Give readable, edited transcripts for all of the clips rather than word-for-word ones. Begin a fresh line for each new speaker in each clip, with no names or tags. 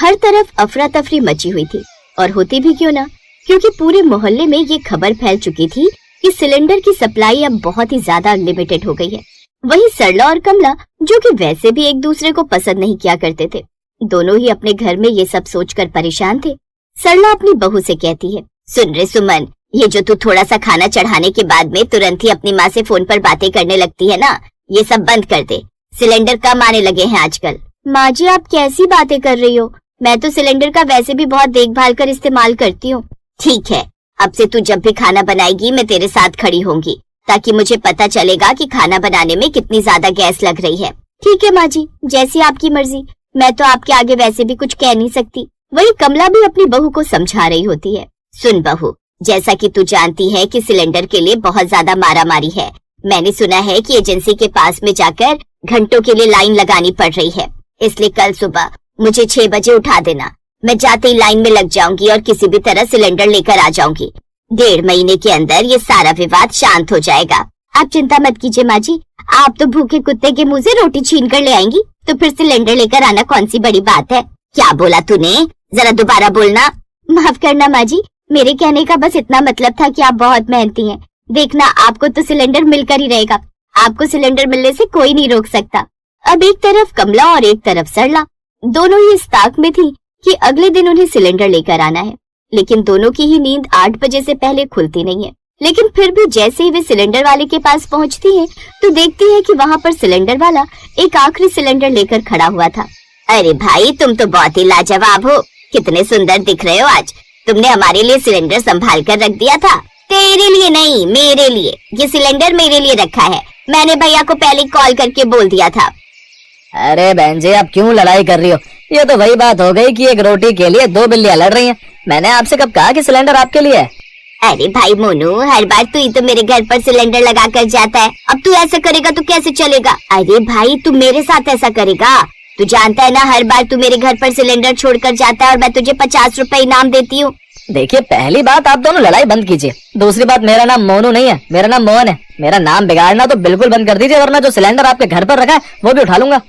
हर तरफ अफरा तफरी मची हुई थी, और होती भी क्यों ना, क्योंकि पूरे मोहल्ले में ये खबर फैल चुकी थी कि सिलेंडर की सप्लाई अब बहुत ही ज्यादा लिमिटेड हो गई है। वहीं सरला और कमला, जो कि वैसे भी एक दूसरे को पसंद नहीं किया करते थे, दोनों ही अपने घर में ये सब सोचकर परेशान थे। सरला अपनी बहू से कहती है, सुन रे सुमन, ये जो तू थोड़ा सा खाना चढ़ाने के बाद में तुरंत ही अपनी माँ से फोन पर बातें करने लगती है ना, ये सब बंद कर दे। सिलेंडर कम आने लगे हैं आजकल। माँ जी, आप कैसी बातें कर रही हो? मैं तो सिलेंडर का वैसे भी बहुत देखभाल कर इस्तेमाल करती हूँ। ठीक है, अब से तू जब भी खाना बनाएगी मैं तेरे साथ खड़ी होंगी, ताकि मुझे पता चलेगा कि खाना बनाने में कितनी ज्यादा गैस लग रही है। ठीक है माँ जी, जैसी आपकी मर्जी, मैं तो आपके आगे वैसे भी कुछ कह नहीं सकती। वही कमला भी अपनी बहू को समझा रही होती है। सुन बहू, जैसा कि तू जानती है कि सिलेंडर के लिए बहुत ज्यादा मारामारी है। मैंने सुना है कि एजेंसी के पास में जाकर घंटों के लिए लाइन लगानी पड़ रही है, इसलिए कल सुबह मुझे 6 बजे उठा देना। मैं जाते ही लाइन में लग जाऊंगी और किसी भी तरह सिलेंडर लेकर आ जाऊंगी। 1.5 महीने के अंदर ये सारा विवाद शांत हो जाएगा। आप चिंता मत कीजिए माँ जी, आप तो भूखे कुत्ते के मुंह से रोटी छीन कर ले आएंगी, तो फिर सिलेंडर लेकर आना कौन सी बड़ी बात है। क्या बोला तूने? जरा दोबारा बोलना। माफ करना माँ जी, मेरे कहने का बस इतना मतलब था कि आप बहुत मेहनती हैं। देखना, आपको तो सिलेंडर मिलकर ही रहेगा। आपको सिलेंडर मिलने से कोई नहीं रोक सकता। अब एक तरफ कमला और एक तरफ सरला, दोनों ही इस ताक में थी कि अगले दिन उन्हें सिलेंडर लेकर आना है। लेकिन दोनों की ही नींद 8 बजे से पहले खुलती नहीं है। लेकिन फिर भी जैसे ही वे सिलेंडर वाले के पास पहुंचती हैं, तो देखती है कि वहां पर सिलेंडर वाला एक आखिरी सिलेंडर लेकर खड़ा हुआ था। अरे भाई, तुम तो बहुत ही लाजवाब हो। कितने सुंदर दिख रहे हो आज। तुमने हमारे लिए सिलेंडर संभाल कर रख दिया था। तेरे लिए नहीं, मेरे लिए। ये सिलेंडर मेरे लिए रखा है। मैंने भैया को पहले कॉल करके बोल दिया था।
अरे बहन जी, आप क्यों लड़ाई कर रही हो? ये तो वही बात हो गई कि एक रोटी के लिए 2 बिल्लियां लड़ रही हैं। मैंने आपसे कब कहा कि सिलेंडर आपके लिए है?
अरे भाई मोनू, हर बार तू ही तो मेरे घर पर सिलेंडर लगा कर जाता है। अब तू ऐसा करेगा तो कैसे चलेगा? अरे भाई, तू मेरे साथ ऐसा करेगा? तू जानता है ना, हर बार तू मेरे घर पर सिलेंडर छोड़कर जाता है और मैं तुझे 50 रुपए इनाम देती हूँ।
देखिए, पहली बात, आप दोनों लड़ाई बंद कीजिए। दूसरी बात, मेरा नाम मोनू नहीं है, मेरा नाम मोहन है। मेरा नाम बिगाड़ना तो बिल्कुल बंद कर दीजिए, वरना जो सिलेंडर आपके घर पर रखा है वो भी उठा लूंगा।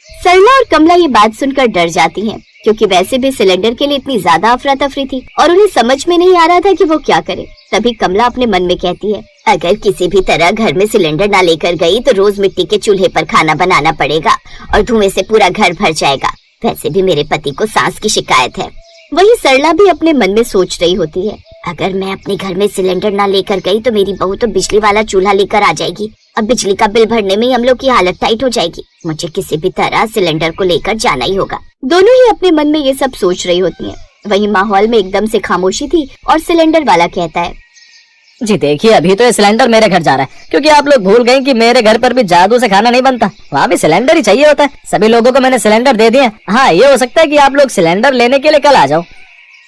सरला और कमला ये बात सुनकर डर जाती हैं, क्योंकि वैसे भी सिलेंडर के लिए इतनी ज्यादा अफरा तफरी थी और उन्हें समझ में नहीं आ रहा था कि वो क्या करे। तभी कमला अपने मन में कहती है, अगर किसी भी तरह घर में सिलेंडर ना लेकर गई तो रोज मिट्टी के चूल्हे पर खाना बनाना पड़ेगा और धुएं से पूरा घर भर जाएगा। वैसे भी मेरे पति को सांस की शिकायत है। वही सरला भी अपने मन में सोच रही होती है, अगर मैं अपने घर में सिलेंडर ना लेकर गई तो मेरी बहू तो बिजली वाला चूल्हा लेकर आ जाएगी। अब बिजली का बिल भरने में ही हम लोग की हालत टाइट हो जाएगी। मुझे किसी भी तरह सिलेंडर को लेकर जाना ही होगा। दोनों ही अपने मन में ये सब सोच रही होती हैं। वहीं माहौल में एकदम से खामोशी थी और सिलेंडर वाला कहता है,
जी देखिए, अभी तो ये सिलेंडर मेरे घर जा रहा है, क्योंकि आप लोग भूल गए कि मेरे घर पर भी जादू से खाना नहीं बनता। वहाँ भी सिलेंडर ही चाहिए होता है। सभी लोगों को मैंने सिलेंडर दे दिए। हाँ, ये हो सकता है कि आप लोग सिलेंडर लेने के लिए कल आ जाओ।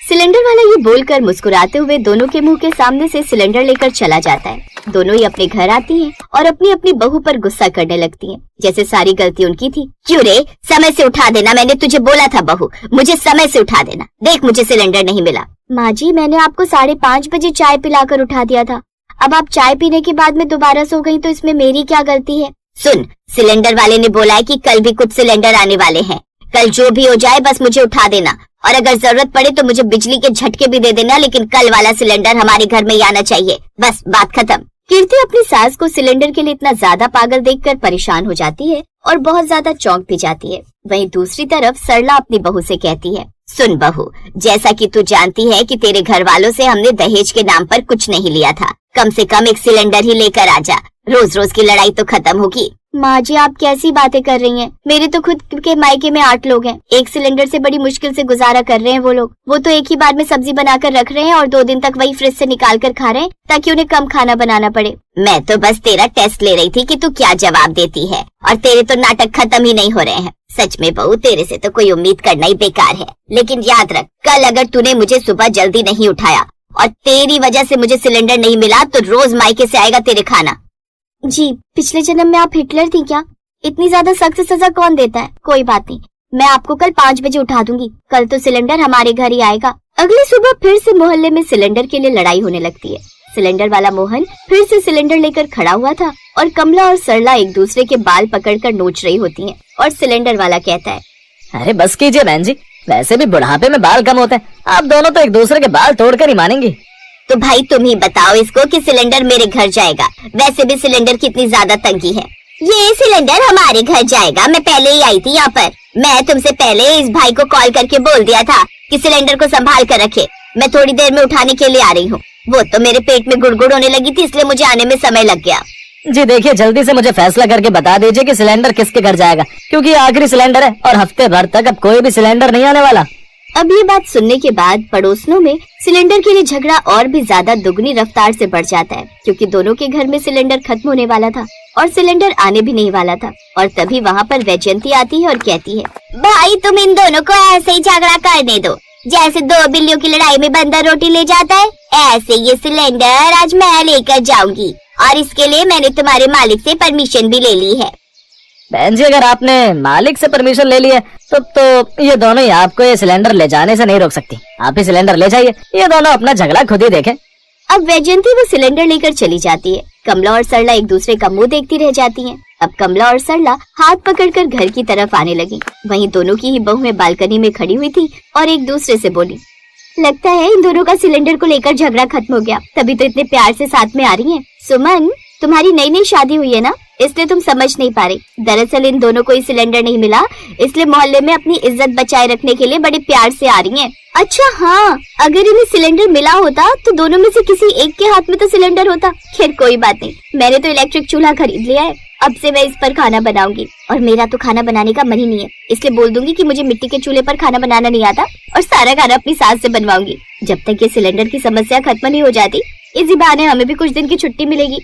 सिलेंडर वाला ये बोलकर मुस्कुराते हुए दोनों के मुंह के सामने से सिलेंडर लेकर चला जाता है। दोनों ही अपने घर आती हैं और अपनी अपनी बहू पर गुस्सा करने लगती हैं, जैसे सारी गलती उनकी थी। क्यों रे, समय से उठा देना, मैंने तुझे बोला था बहू, मुझे समय से उठा देना। देख, मुझे सिलेंडर नहीं मिला। माँ जी, मैंने आपको 5:30 बजे चाय पिलाकर उठा दिया था। अब आप चाय पीने के बाद में दोबारा सो गई, तो इसमें मेरी क्या गलती है? सुन, सिलेंडर वाले ने बोला है कि कल भी कुछ सिलेंडर आने वाले हैं। कल जो भी हो जाए बस मुझे उठा देना, और अगर जरूरत पड़े तो मुझे बिजली के झटके भी दे देना, लेकिन कल वाला सिलेंडर हमारे घर में ही आना चाहिए। बस बात खत्म। कीर्ति अपनी सास को सिलेंडर के लिए इतना ज्यादा पागल देखकर परेशान हो जाती है और बहुत ज्यादा चौंक भी जाती है। वहीं दूसरी तरफ सरला अपनी बहू से कहती है, सुन बहू, जैसा कि तू जानती है कि तेरे घर वालों से हमने दहेज के नाम पर कुछ नहीं लिया था। कम से कम एक सिलेंडर ही लेकर आ जा, रोज रोज की लड़ाई तो खत्म होगी। माँ जी, आप कैसी बातें कर रही हैं? मेरे तो खुद के मायके में 8 लोग हैं। एक सिलेंडर से बड़ी मुश्किल से गुजारा कर रहे हैं वो लोग। वो तो एक ही बार में सब्जी बनाकर रख रहे हैं और 2 दिन तक वही फ्रिज से निकाल कर खा रहे हैं, ताकि उन्हें कम खाना बनाना पड़े। मैं तो बस तेरा टेस्ट ले रही थी कि तू क्या जवाब देती है, और तेरे तो नाटक खत्म ही नहीं हो रहे हैं। सच में बहू, तेरे से तो कोई उम्मीद करना ही बेकार है। लेकिन याद रख, कल अगर तूने मुझे सुबह जल्दी नहीं उठाया और तेरी वजह से मुझे सिलेंडर नहीं मिला तो रोज मायके से आएगा तेरे खाना। जी, पिछले जन्म में आप हिटलर थी क्या? इतनी ज्यादा सख्त सजा कौन देता है? कोई बात नहीं, मैं आपको कल 5 बजे उठा दूंगी। कल तो सिलेंडर हमारे घर ही आएगा। अगली सुबह फिर से मोहल्ले में सिलेंडर के लिए लड़ाई होने लगती है। सिलेंडर वाला मोहन फिर से सिलेंडर लेकर खड़ा हुआ था और कमला और सरला एक दूसरे के बाल पकड़कर नोच रही होती हैं और सिलेंडर वाला कहता है,
अरे बस कीजिए बहन जी, वैसे भी बुढ़ापे में बाल कम होते हैं, आप दोनों तो एक दूसरे के बाल तोड़कर ही मानेंगी।
तो भाई तुम ही बताओ इसको कि सिलेंडर मेरे घर जाएगा। वैसे भी सिलेंडर की इतनी ज्यादा तंगी है। ये सिलेंडर हमारे घर जाएगा। मैं पहले ही आई थी यहाँ पर। मैं तुमसे पहले इस भाई को कॉल करके बोल दिया था कि सिलेंडर को संभाल कर रखे। मैं थोड़ी देर में उठाने के लिए आ रही हूँ। वो तो मेरे पेट में गुड़गुड़ होने लगी थी, इसलिए मुझे आने में समय लग गया।
जी देखिए, जल्दी से मुझे फैसला करके बता दीजिए कि सिलेंडर किसके घर जाएगा, क्योंकि ये आखिरी सिलेंडर है और हफ्ते भर तक अब कोई भी सिलेंडर नहीं आने वाला।
अब ये बात सुनने के बाद पड़ोसियों में सिलेंडर के लिए झगड़ा और भी ज्यादा दुगनी रफ्तार से बढ़ जाता है, क्योंकि दोनों के घर में सिलेंडर खत्म होने वाला था और सिलेंडर आने भी नहीं वाला था। और तभी वहाँ पर वैजयंती आती है और कहती है, भाई तुम इन दोनों को ऐसे ही झगड़ा करने दो, जैसे दो बिल्लियों की लड़ाई में बंदर रोटी ले जाता है, ऐसे ये सिलेंडर आज मैं लेकर जाऊंगी और इसके लिए मैंने तुम्हारे मालिक से परमिशन भी ले ली है।
बहन जी, अगर आपने मालिक से परमिशन ले ली है तो ये दोनों ही आपको ये सिलेंडर ले जाने से नहीं रोक सकती। आप ही सिलेंडर ले जाइए, ये दोनों अपना झगड़ा खुद ही देखें।
अब वैजयंती वो सिलेंडर लेकर चली जाती है। कमला और सरला एक दूसरे का मुंह देखती रह जाती हैं। अब कमला और सरला हाथ पकड़कर घर की तरफ आने लगी। वहीं दोनों की ही बहुएं बालकनी में खड़ी हुई थी और एक दूसरे से बोली, लगता है इन दोनों का सिलेंडर को लेकर झगड़ा खत्म हो गया, तभी तो इतने प्यार से साथ में आ रही हैं। सुमन, तुम्हारी नई नई शादी हुई है ना, इसलिए तुम समझ नहीं पा रही। दरअसल इन दोनों को ही सिलेंडर नहीं मिला, इसलिए मोहल्ले में अपनी इज्जत बचाए रखने के लिए बड़े प्यार से आ रही हैं। अच्छा हाँ, अगर इन्हें सिलेंडर मिला होता तो दोनों में से किसी एक के हाथ में तो सिलेंडर होता। खैर कोई बात नहीं, मैंने तो इलेक्ट्रिक चूल्हा खरीद लिया है। अब से मैं इस पर खाना बनाऊंगी और मेरा तो खाना बनाने का मन ही नहीं है, इसलिए बोल दूंगी कि मुझे मिट्टी के चूल्हे पर खाना बनाना नहीं आता और सारा खाना अपनी सास से बनवाऊंगी। जब तक ये सिलेंडर की समस्या खत्म नहीं हो जाती, इसी बहाने हमें भी कुछ दिन की छुट्टी मिलेगी।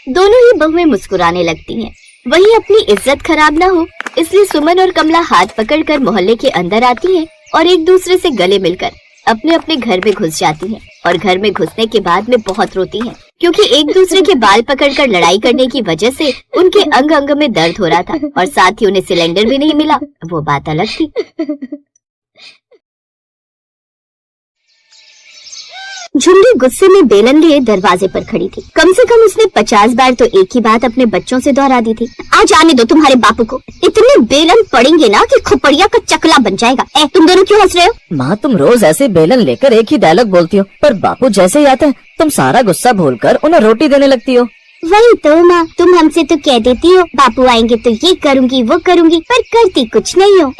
दोनों ही बहुएं मुस्कुराने लगती हैं। वहीं अपनी इज्जत खराब ना हो, इसलिए सुमन और कमला हाथ पकड़कर मोहल्ले के अंदर आती हैं और एक दूसरे से गले मिलकर अपने अपने घर में घुस जाती हैं। और घर में घुसने के बाद में बहुत रोती हैं, क्योंकि एक दूसरे के बाल पकड़कर लड़ाई करने की वजह से उनके अंग अंग में दर्द हो रहा था और साथ ही उन्हें सिलेंडर भी नहीं मिला। वो बात अलग थी। झुमरी गुस्से में बेलन लिए दरवाजे पर खड़ी थी। कम से कम उसने 50 बार तो एक ही बात अपने बच्चों से दोहरा दी थी, आज आने दो तुम्हारे बापू को, इतने बेलन पड़ेंगे ना कि खोपड़िया का चकला बन जाएगा। तुम दोनों क्यों हंस रहे हो?
माँ, तुम रोज ऐसे बेलन लेकर एक ही डायलॉग बोलती हो, पर बापू जैसे ही आते हैं तुम सारा गुस्सा भूलकर उन्हें रोटी देने लगती हो।
वही तो माँ, तुम हमसे तो कह देती हो बापू आएंगे तो ये करूंगी वो करूंगी, पर करती कुछ नहीं हो।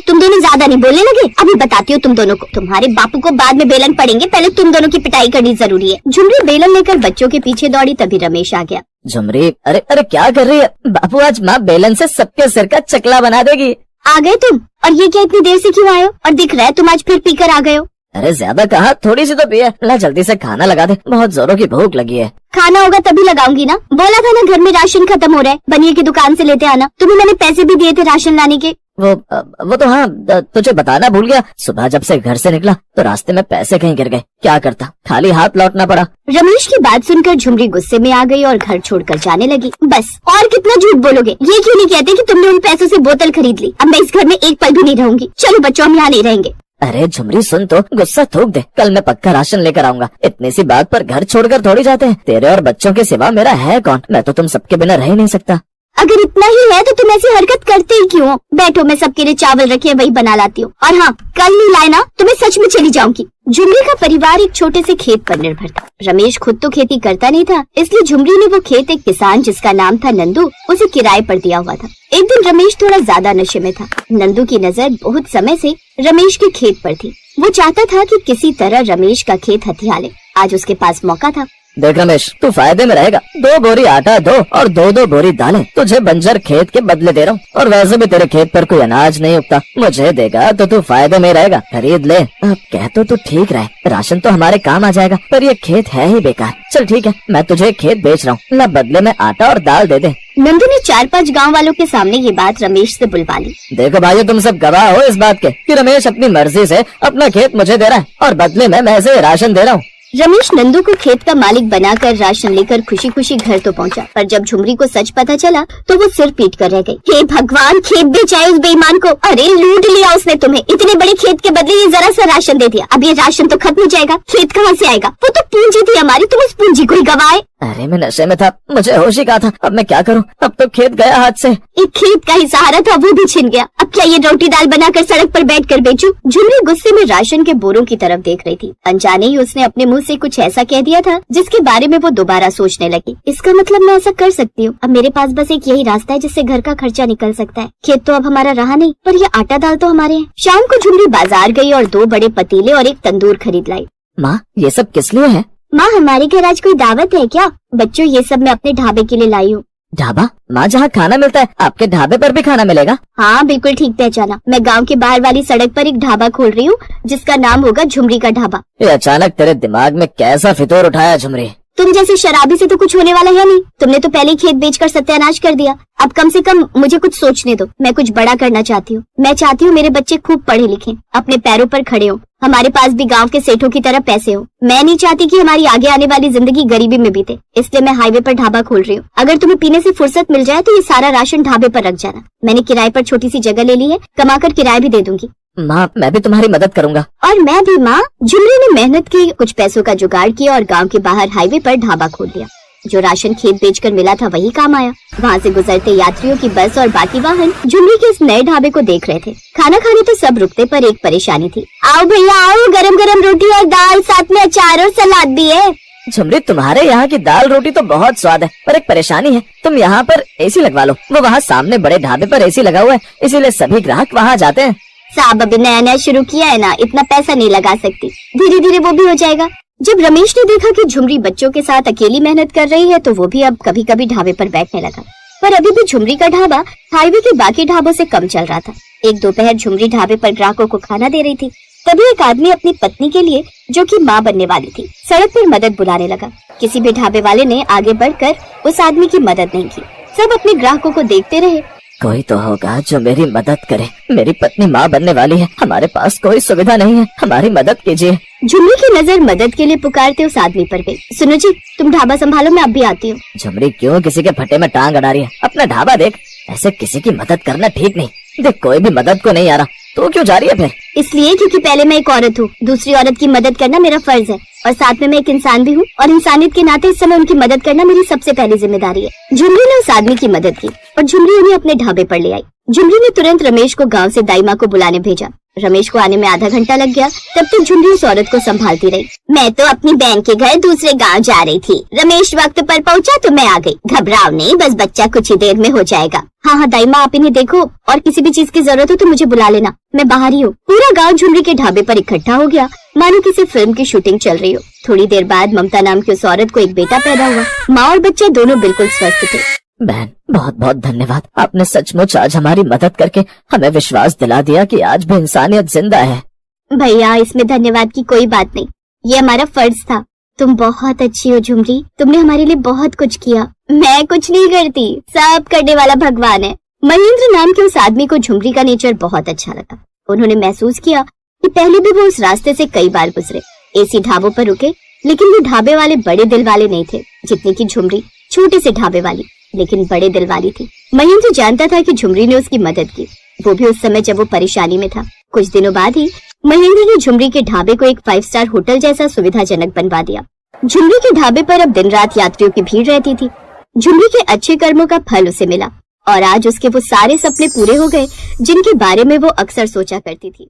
तुम दोनों ज्यादा नहीं बोलने लगे? अभी बताती हो तुम दोनों को। तुम्हारे बापू को बाद में बेलन पड़ेंगे, पहले तुम दोनों की पिटाई करनी जरूरी है। झुमरी बेलन लेकर बच्चों के पीछे दौड़ी, तभी रमेश आ गया।
झुमरी, अरे अरे क्या कर रही है? बापू आज माँ बेलन से सबके सिर का चकला बना देगी।
आ गए तुम? और ये क्या इतनी देर से क्यों आए हो? और दिख रहा है तुम आज फिर पीकर आ गए हो।
अरे ज्यादा कहा, थोड़ी सी तो पिए। ला जल्दी से खाना लगा दे, बहुत जोरों की भूख लगी है।
खाना होगा तभी लगाऊंगी ना, बोला था ना घर में राशन खत्म हो रहा है, बनिए की दुकान से लेते आना। तुम्हें मैंने पैसे भी दिए थे राशन लाने के।
वो तो हाँ, तुझे बताना भूल गया। सुबह जब से घर से निकला तो रास्ते में पैसे कहीं गिर गए, क्या करता, खाली हाथ लौटना पड़ा।
रमेश की बात सुनकर झुमरी गुस्से में आ गई और घर छोड़कर जाने लगी। बस और कितना झूठ बोलोगे? ये क्यों नहीं कहते कि तुमने उन पैसों से बोतल खरीद ली? अब मैं इस घर में एक पल भी नहीं रहूंगी। चलो बच्चों, हम यहाँ नहीं रहेंगे।
अरे झुमरी सुन तो, गुस्सा थूक दे, कल मैं पक्का राशन लेकर आऊंगा। इतनी सी बात पर घर छोड़कर थोड़ी जाते हैं। तेरे और बच्चों के सिवा मेरा है कौन? मैं तो तुम सबके बिना रह ही नहीं सकता।
अगर इतना ही है तो तुम ऐसी हरकत करते ही क्यों हो? बैठो, मैं सबके लिए चावल रखे वही बना लाती हूँ। और हाँ, कल नहीं लाए ना तो मैं सच में चली जाऊंगी। झुमरी का परिवार एक छोटे से खेत पर निर्भर था। रमेश खुद तो खेती करता नहीं था, इसलिए झुमरी ने वो खेत एक किसान जिसका नाम था नंदू, उसे किराए पर दिया हुआ था। एक दिन रमेश थोड़ा ज्यादा नशे में था। नंदू की नजर बहुत समय से रमेश के खेत पर थी। वो चाहता था कि किसी तरह रमेश का खेत हथिया ले। आज उसके पास मौका था।
देख रमेश, तू फायदे में रहेगा। 2 बोरी आटा दो और 2-2 बोरी दालें तुझे बंजर खेत के बदले दे रहा हूँ। और वैसे भी तेरे खेत पर कोई अनाज नहीं उगता, मुझे देगा तो तू फायदे में रहेगा। खरीद ले। अब कह तो ठीक रहे, राशन तो हमारे काम आ जाएगा, पर ये खेत है ही बेकार। चल ठीक है, मैं तुझे खेत बेच रहा हूँ, ला बदले में आटा और दाल दे दे।
नंदू ने 4-5 गाँव वालों के सामने ये बात रमेश से बुलवा ली।
देखो भाइयों, तुम सब गवाह हो इस बात के कि रमेश अपनी मर्जी से अपना खेत मुझे दे रहा है और बदले में मैं इसे राशन दे रहा हूँ।
रमेश नंदू को खेत का मालिक बनाकर राशन लेकर खुशी खुशी घर तो पहुंचा, पर जब झुमरी को सच पता चला तो वो सिर पीट कर रह गई। हे भगवान, खेत बेचाए उस बेईमान को। अरे लूट लिया उसने तुम्हें। इतने बड़े खेत के बदले ये जरा सा राशन दे दिया। अब ये राशन तो खत्म हो जाएगा, खेत कहाँ से आएगा? वो तो पूंजी थी हमारी, तुम उस पूंजी को ही गवाए।
अरे मैं नशे में था, मुझे होश ही कहा था। अब मैं क्या करूं? अब तो खेत गया हाथ से।
एक खेत का ही सहारा था, वो भी छिन गया। अब क्या ये रोटी दाल बनाकर सड़क पर बैठ कर बेचूं? झुमरी गुस्से में राशन के बोरों की तरफ देख रही थी। अनजाने ही उसने अपने मुंह से कुछ ऐसा कह दिया था जिसके बारे में वो दोबारा सोचने लगी। इसका मतलब मैं ऐसा कर सकती हूँ। अब मेरे पास बस एक यही रास्ता है जिससे घर का खर्चा निकल सकता है। खेत तो अब हमारा रहा नहीं, पर ये आटा दाल तो हमारे हैं। शाम को झुमरी बाजार गई और 2 बड़े पतीले और एक तंदूर खरीद लाई।
माँ, ये सब किस लिए है?
माँ, हमारे घर आज कोई दावत है क्या? बच्चों, ये सब मैं अपने ढाबे के लिए लाई हूँ।
ढाबा? माँ, जहाँ खाना मिलता है आपके ढाबे पर भी खाना मिलेगा?
हाँ, बिल्कुल ठीक पहचाना। मैं गांव के बाहर वाली सड़क पर एक ढाबा खोल रही हूँ जिसका नाम होगा झुमरी का ढाबा।
ये अचानक तेरे दिमाग में कैसा फितूर उठाया झुमरी?
तुम जैसे शराबी से तो कुछ होने वाला है नहीं। तुमने तो पहले ही खेत बेचकर सत्यानाश कर दिया। अब कम से कम मुझे कुछ सोचने दो। मैं कुछ बड़ा करना चाहती हूँ। मैं चाहती हूँ मेरे बच्चे खूब पढ़े लिखें, अपने पैरों पर खड़े हों, हमारे पास भी गांव के सेठों की तरह पैसे हो। मैं नहीं चाहती कि हमारी आगे आने वाली जिंदगी गरीबी में बीते, इसलिए मैं हाईवे पर ढाबा खोल रही हूँ। अगर तुम्हें पीने से फुर्सत मिल जाए तो ये सारा राशन ढाबे पर रख जाना। मैंने किराए पर छोटी सी जगह ले ली है, कमाकर किराया भी दे दूंगी।
माँ, मैं भी तुम्हारी मदद करूँगा।
और मैं भी माँ। झुमरी ने मेहनत की, कुछ पैसों का जुगाड़ किया और गांव के बाहर हाईवे पर ढाबा खोल दिया। जो राशन खेत बेचकर मिला था वही काम आया। वहाँ से गुजरते यात्रियों की बस और बाकी वाहन झुमरी के इस नए ढाबे को देख रहे थे। खाना खाने तो सब रुकते, पर एक परेशानी थी। आओ भैया आओ, गरम गरम रोटी और दाल, साथ में अचार और सलाद भी है।
झुमरी, तुम्हारे यहाँ की दाल रोटी तो बहुत स्वाद है, पर एक परेशानी है। तुम यहाँ पर एसी लगवा लो। वो वहाँ सामने बड़े ढाबे पर एसी लगा हुआ है, इसीलिए सभी ग्राहक वहाँ जाते हैं।
साहब, अभी नया नया शुरू किया है ना, इतना पैसा नहीं लगा सकती। धीरे धीरे वो भी हो जाएगा। जब रमेश ने देखा कि झुमरी बच्चों के साथ अकेली मेहनत कर रही है तो वो भी अब कभी कभी ढाबे पर बैठने लगा। पर अभी भी झुमरी का ढाबा हाईवे के बाकी ढाबों से कम चल रहा था। एक दोपहर झुमरी ढाबे पर ग्राहकों को खाना दे रही थी। तभी एक आदमी अपनी पत्नी के लिए, जो कि माँ बनने वाली थी, सड़क पर मदद बुलाने लगा। किसी भी ढाबे वाले ने आगे बढ़कर उस आदमी की मदद नहीं की। सब अपने ग्राहकों को देखते रहे।
कोई तो होगा जो मेरी मदद करे। मेरी पत्नी माँ बनने वाली है, हमारे पास कोई सुविधा नहीं है, हमारी मदद कीजिए।
झुमरी की नजर मदद के लिए पुकारते उस आदमी पर गई। सुनो जी, तुम ढाबा संभालो, मैं अब भी आती हूँ।
झुमरी, क्यों किसी के फटे में टांग अड़ा रही है? अपना ढाबा देख। ऐसे किसी की मदद करना ठीक नहीं। देख, कोई भी मदद को नहीं आ रहा, तो क्यों जा रही है फिर?
इसलिए क्योंकि पहले मैं एक औरत हूँ, दूसरी औरत की मदद करना मेरा फर्ज है, और साथ में मैं एक इंसान भी हूँ, और इंसानियत के नाते इस समय उनकी मदद करना मेरी सबसे पहली जिम्मेदारी है। झुमरी ने उस आदमी की मदद की और झुमरी उन्हें अपने ढाबे पर ले आई। झुमरी ने तुरंत रमेश को गांव से दाई माँ को बुलाने भेजा। रमेश को आने में आधा घंटा लग गया। तब तक झुमरी उस औरत को संभालती रही। मैं तो अपनी बहन के घर दूसरे गांव जा रही थी। रमेश वक्त पर पहुंचा तो मैं आ गई। घबराओ नहीं, बस बच्चा कुछ ही देर में हो जाएगा। हाँ हाँ दाई माँ, आप इन्हें देखो, और किसी भी चीज की जरूरत हो तो मुझे बुला लेना, मैं बाहर ही हूँ। पूरा गाँव झुमरी के ढाबे पर इकट्ठा हो गया, मानो किसी फिल्म की शूटिंग चल रही हो। थोड़ी देर बाद ममता नाम की उस औरत को एक बेटा पैदा हुआ। माँ और बच्चा दोनों बिल्कुल स्वस्थ थे।
बहन, बहुत बहुत धन्यवाद। आपने सचमुच आज हमारी मदद करके हमें विश्वास दिला दिया कि आज भी इंसानियत जिंदा है।
भैया, इसमें धन्यवाद की कोई बात नहीं, ये हमारा फर्ज था। तुम बहुत अच्छी हो झुमरी, तुमने हमारे लिए बहुत कुछ किया। मैं कुछ नहीं करती, सब करने वाला भगवान है। महेंद्र नाम के उस आदमी को झुमरी का नेचर बहुत अच्छा लगा। उन्होंने महसूस किया कि पहले भी वो उस रास्ते से कई बार गुजरे, एसी ढाबों पर रुके, लेकिन वो ढाबे वाले बड़े दिल वाले नहीं थे जितनी की झुमरी छोटे से ढाबे वाली, लेकिन बड़े दिल वाली थी। महेंद्र जानता था कि झुमरी ने उसकी मदद की, वो भी उस समय जब वो परेशानी में था। कुछ दिनों बाद ही महेंद्र ने झुमरी के ढाबे को एक 5 स्टार होटल जैसा सुविधाजनक बनवा दिया। झुमरी के ढाबे पर अब दिन रात यात्रियों की भीड़ रहती थी। झुमरी के अच्छे कर्मों का फल उसे मिला और आज उसके वो सारे सपने पूरे हो गए जिनके बारे में वो अक्सर सोचा करती थी।